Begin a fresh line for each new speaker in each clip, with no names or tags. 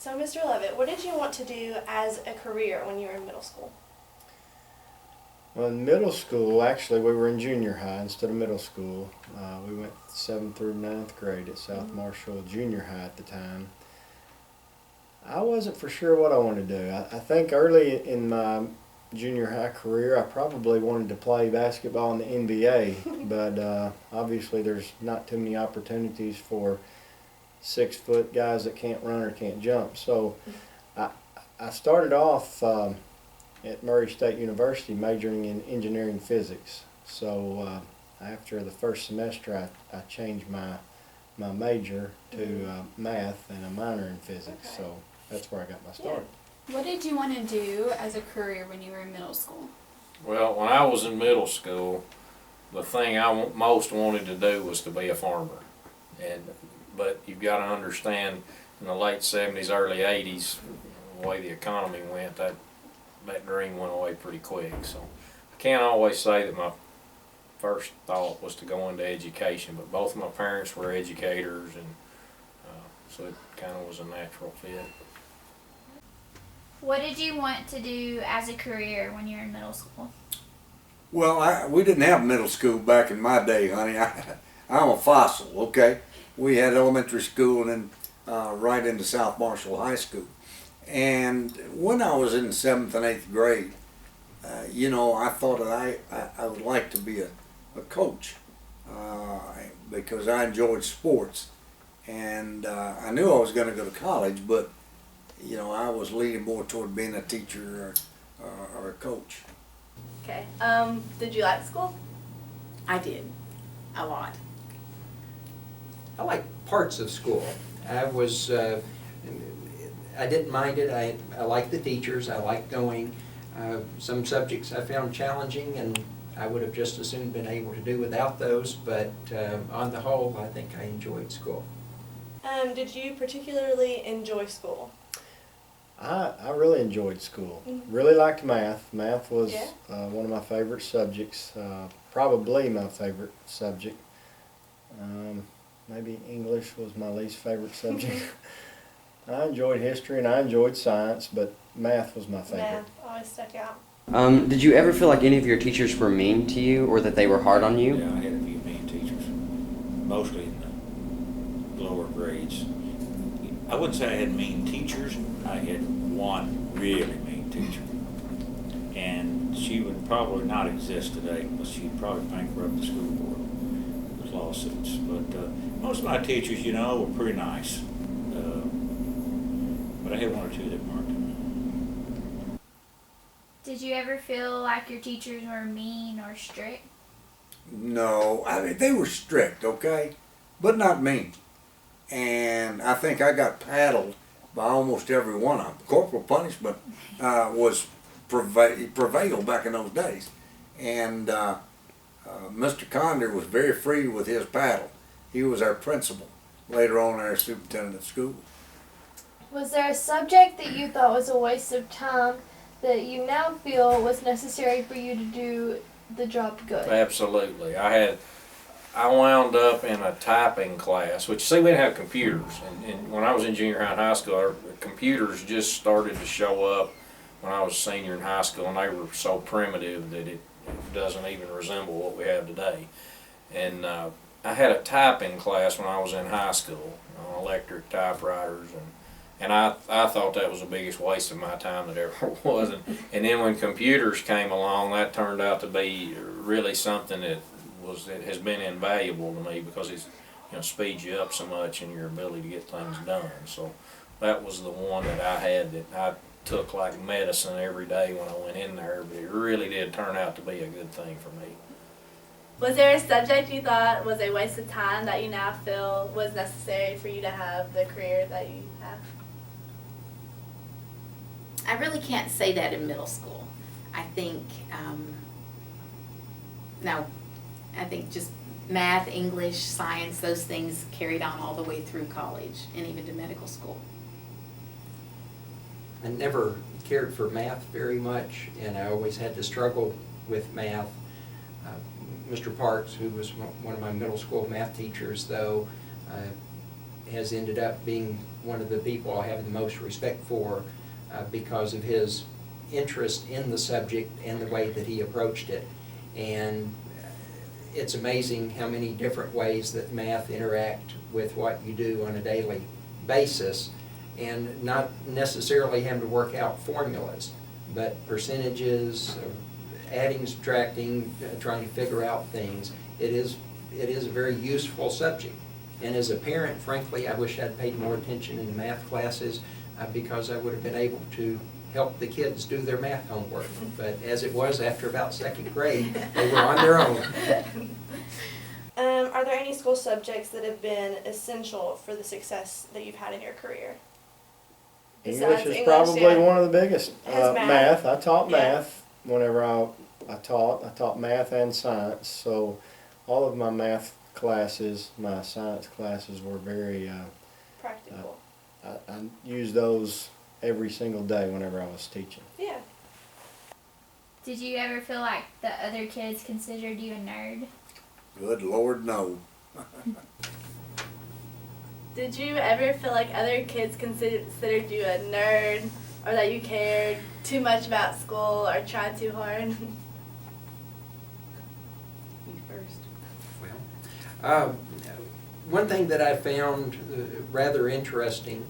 So, Mr. Levitt, what did you want to do as a career when you were in middle school?
Well, in middle school, actually, we were in junior high instead of middle school. We went 7th through 9th grade at South Marshall Junior High at the time. I wasn't for sure what I wanted to do. I think early in my junior high career, I probably wanted to play basketball in the NBA, but obviously there's not too many opportunities for 6-foot guys that can't run or can't jump. So I started off at Murray State University majoring in engineering physics. So after the first semester, I changed my major to math and a minor in physics.
Okay.
So that's where I got my start.
What did you want to do as a career when you were in middle school?
Well, when I was in middle school, the thing I most wanted to do was to be a farmer. But you've got to understand, in the late 70s, early 80s, the way the economy went, that dream went away pretty quick. So I can't always say that my first thought was to go into education, but both of my parents were educators, and so it kind of was a natural fit.
What did you want to do as a career when you were in middle school?
Well, we didn't have middle school back in my day, honey. I'm a fossil, okay? We had elementary school and then right into South Marshall High School. And when I was in 7th and 8th grade, you know, I thought that I would like to be a coach because I enjoyed sports. And I knew I was going to go to college, but you know, I was leaning more toward being a teacher or a coach.
Okay. Did you like school?
I did, a lot.
I like parts of school. I didn't mind it. I liked the teachers. I liked going. Some subjects I found challenging, and I would have just as soon been able to do without those, but on the whole, I think I enjoyed school.
Did you particularly enjoy school?
I really enjoyed school. Really liked math. Math was
Yeah.
One of my favorite subjects, probably my favorite subject. Maybe English was my least favorite subject. I enjoyed history and I enjoyed science, but math was my favorite.
Math always stuck out.
Did you ever feel like any of your teachers were mean to you or that they were hard on you?
Yeah, I had a few mean teachers, mostly in the lower grades. I wouldn't say I had mean teachers. I had one really mean teacher. And she would probably not exist today, but she'd probably bankrupt the school board with lawsuits. But most of my teachers, you know, were pretty nice. But I had one or two that weren't.
Did you ever feel like your teachers were mean or strict?
No, I mean, they were strict, okay, but not mean. And I think I got paddled by almost every one of them. Corporal punishment was prevailed back in those days. And Mr. Condor was very free with his paddle. He was our principal, later on our superintendent of schools.
Was there a subject that you thought was a waste of time that you now feel was necessary for you to do the job good?
Absolutely. I wound up in a typing class, which, see, we didn't have computers. And when I was in junior high and high school, our computers just started to show up when I was a senior in high school, and they were so primitive that it doesn't even resemble what we have today. And I had a typing class when I was in high school on electric typewriters, and I thought that was the biggest waste of my time that ever was. And then when computers came along, that turned out to be really something that has been invaluable to me, because it speeds you up so much in your ability to get things done. So that was the one that I had that I took like medicine every day when I went in there, but it really did turn out to be a good thing for me.
Was there a subject you thought was a waste of time that you now feel was necessary for you to have the career that you have?
I really can't say that in middle school. I think, no, I think just math, English, science, those things carried on all the way through college and even to medical school.
I never cared for math very much, and I always had to struggle with math. Mr. Parks, who was one of my middle school math teachers, though, has ended up being one of the people I have the most respect for because of his interest in the subject and the way that he approached it. And it's amazing how many different ways that math interact with what you do on a daily basis, and not necessarily having to work out formulas, but percentages, adding, subtracting, trying to figure out things. It is a very useful subject. And as a parent, frankly, I wish I'd paid more attention in the math classes because I would have been able to help the kids do their math homework. But as it was, after about second grade, they were on their own.
Are there any school subjects that have been essential for the success that you've had in your career?
English is
English,
probably
yeah.
one of the biggest.
Has
Math. I taught
Yeah.
math whenever I taught math and science. So all of my math classes, my science classes were very,
Practical.
I used those every single day whenever I was teaching.
Yeah.
Did you ever feel like the other kids considered you a nerd?
Good Lord, no.
Did you ever feel like other kids considered you a nerd, or that you cared too much about school or tried too hard?
You first.
Well, one thing that I found rather interesting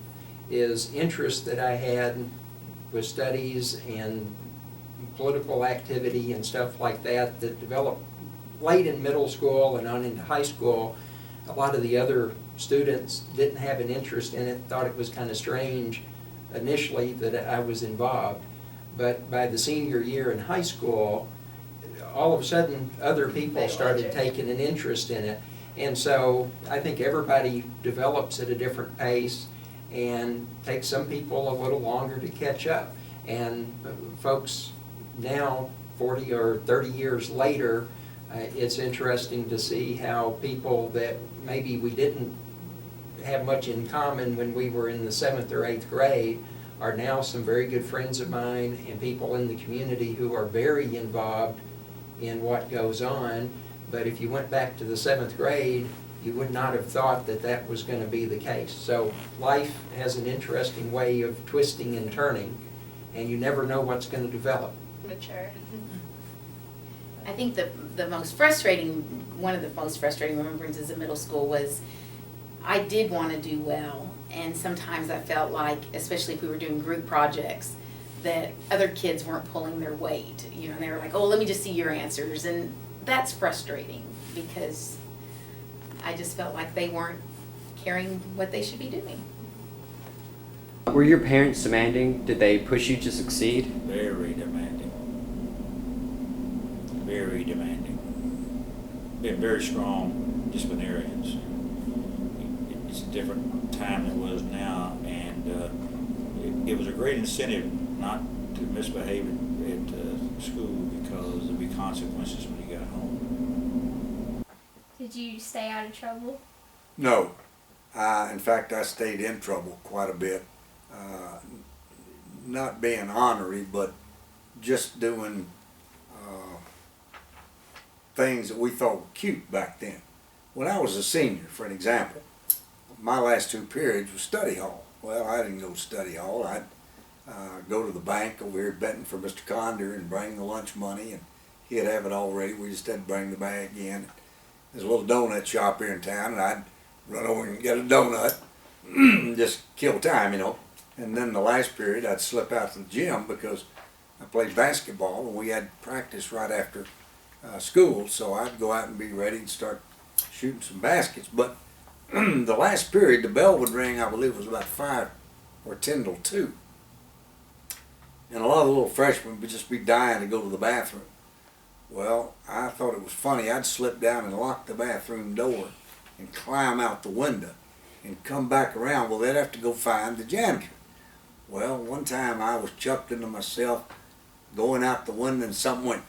is interest that I had with studies and political activity and stuff like that developed late in middle school and on into high school. A lot of the other students didn't have an interest in it, thought it was kind of strange initially that I was involved. But by the senior year in high school, all of a sudden other people started taking an interest in it. And so I think everybody develops at a different pace, and takes some people a little longer to catch up. And folks now, 40 or 30 years later, it's interesting to see how people that maybe we didn't have much in common when we were in the 7th or 8th grade are now some very good friends of mine and people in the community who are very involved in what goes on. But if you went back to the 7th grade, you would not have thought that that was going to be the case. So life has an interesting way of twisting and turning, and you never know what's going to develop.
Mature.
I think one of the most frustrating remembrances of middle school was I did want to do well, and sometimes I felt like, especially if we were doing group projects, that other kids weren't pulling their weight. You know, they were like, "Oh, let me just see your answers," and that's frustrating because I just felt like they weren't carrying what they should be doing.
Were your parents demanding? Did they push you to succeed?
Very demanding. Very demanding. Been very strong disciplinarians. It's a different time than it was now, and it was a great incentive not to misbehave at school because there'd be consequences when you got home.
Did you stay out of trouble?
No. In fact, I stayed in trouble quite a bit. Not being ornery, but just doing things that we thought were cute back then. When I was a senior, for an example, my last 2 periods was study hall. Well, I didn't go to study hall. I'd go to the bank over here at Benton for Mr. Condor and bring the lunch money, and he'd have it all ready. We just had to bring the bag in. There's a little donut shop here in town, and I'd run over and get a donut, just kill time, you know. And then the last period, I'd slip out to the gym because I played basketball, and we had practice right after school, so I'd go out and be ready and start shooting some baskets. But the last period, the bell would ring, I believe it was about 5 or 10 till 2. And a lot of the little freshmen would just be dying to go to the bathroom. Well, I thought it was funny. I'd slip down and lock the bathroom door and climb out the window and come back around. Well, they'd have to go find the janitor. Well, one time I was chucked into myself going out the window, and something went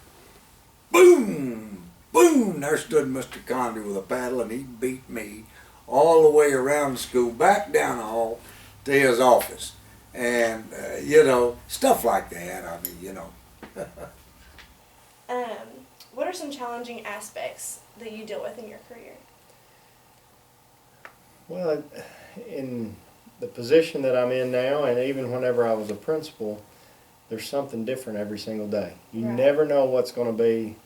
boom, boom. There stood Mr. Condor with a paddle, and he beat me all the way around the school, back down the hall to his office. And, you know, stuff like that. I mean, you know.
What are some challenging aspects that you deal with in your career?
Well, in the position that I'm in now, and even whenever I was a principal, there's something different every single day. You
Right.
never know what's going to be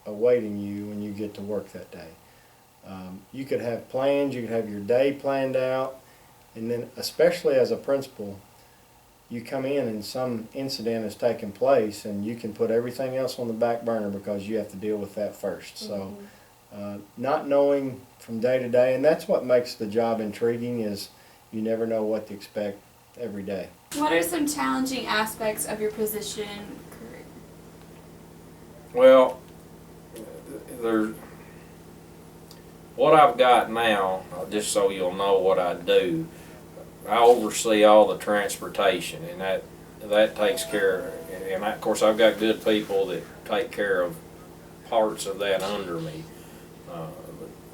awaiting you when you get to work that day. You could have plans, you could have your day planned out, and then especially as a principal, you come in and some incident has taken place and you can put everything else on the back burner because you have to deal with that first. So not knowing from day to day, and that's what makes the job intriguing, is you never know what to expect every day.
What are some challenging aspects of your position career?
Well, what I've got now, just so you'll know what I do, I oversee all the transportation, and that takes care, and of course I've got good people that take care of parts of that under me.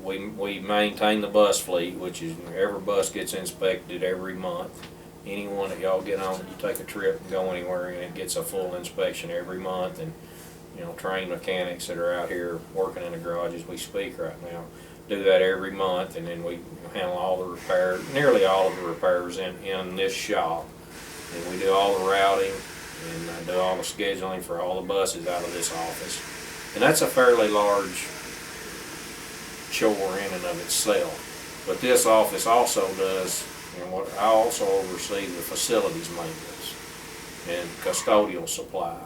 We maintain the bus fleet, which is every bus gets inspected every month. Anyone that y'all get on, you take a trip and go anywhere, and it gets a full inspection every month. And trained mechanics that are out here working in the garage as we speak right now do that every month, and then we handle all the repairs, nearly all of the repairs in this shop. And we do all the routing and do all the scheduling for all the buses out of this office. And that's a fairly large chore in and of itself. But this office also does, I also oversee the facilities maintenance and custodial supply.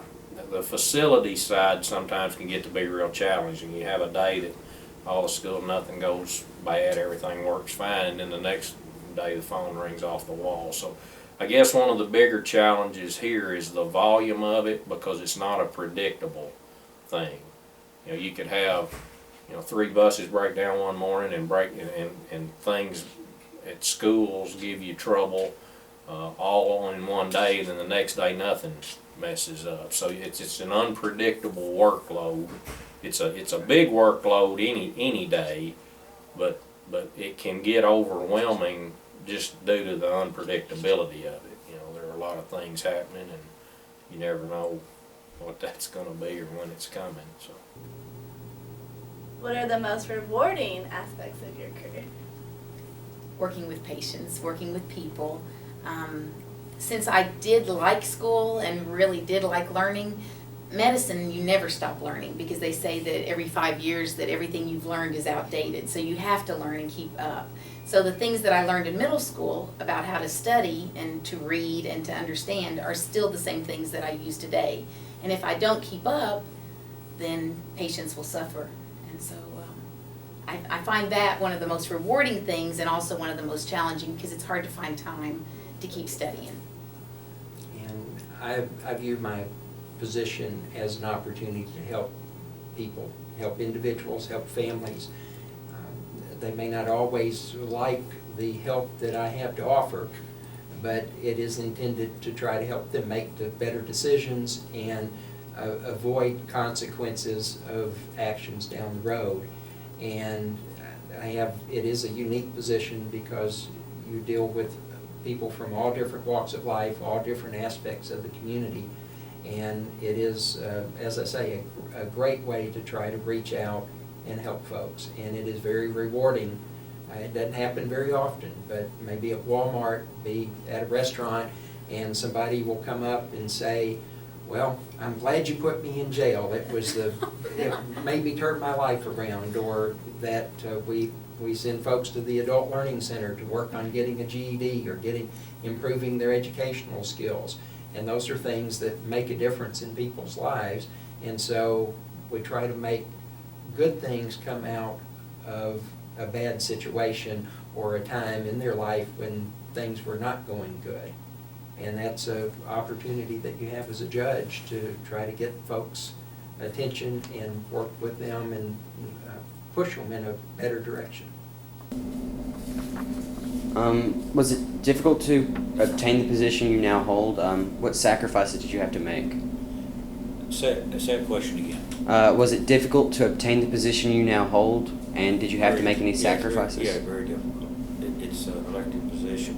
The facility side sometimes can get to be real challenging. You have a day that all the school, nothing goes bad, everything works fine, and then the next day the phone rings off the wall. So I guess one of the bigger challenges here is the volume of it, because it's not a predictable thing. You could have 3 buses break down one morning and things at schools give you trouble all in one day, and then the next day nothing messes up. So it's an unpredictable workload. It's a big workload any day, but it can get overwhelming just due to the unpredictability of it. There are a lot of things happening, and you never know what that's going to be or when it's coming. So,
what are the most rewarding aspects of your career?
Working with patients, working with people. Since I did like school and really did like learning, medicine, you never stop learning, because they say that every 5 years that everything you've learned is outdated. So you have to learn and keep up. So the things that I learned in middle school about how to study and to read and to understand are still the same things that I use today. And if I don't keep up, then patients will suffer. And so I find that one of the most rewarding things, and also one of the most challenging, because it's hard to find time to keep studying.
And I view my position as an opportunity to help people, help individuals, help families. They may not always like the help that I have to offer, but it is intended to try to help them make the better decisions and avoid consequences of actions down the road. And it is a unique position, because you deal with people from all different walks of life, all different aspects of the community. And it is, as I say, a great way to try to reach out and help folks. And it is very rewarding. It doesn't happen very often, but maybe at Walmart, be at a restaurant, and somebody will come up and say, "Well, I'm glad you put me in jail. It made me turn my life around." Or that we send folks to the Adult Learning Center to work on getting a GED or improving their educational skills. And those are things that make a difference in people's lives. And so we try to make good things come out of a bad situation or a time in their life when things were not going good. And that's an opportunity that you have as a judge to try to get folks' attention and work with them and push them in a better direction.
Was it difficult to obtain the position you now hold? What sacrifices did you have to make?
Say that question again.
Was it difficult to obtain the position you now hold, and did you have to make any sacrifices?
Very difficult. It's an elected position.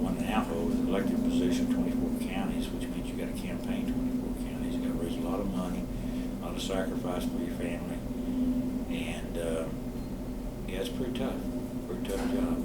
One I now hold is an elected position, 24 counties, which means you got to campaign 24 counties. You got to raise a lot of money, a lot of sacrifice for your family, and it's pretty tough job.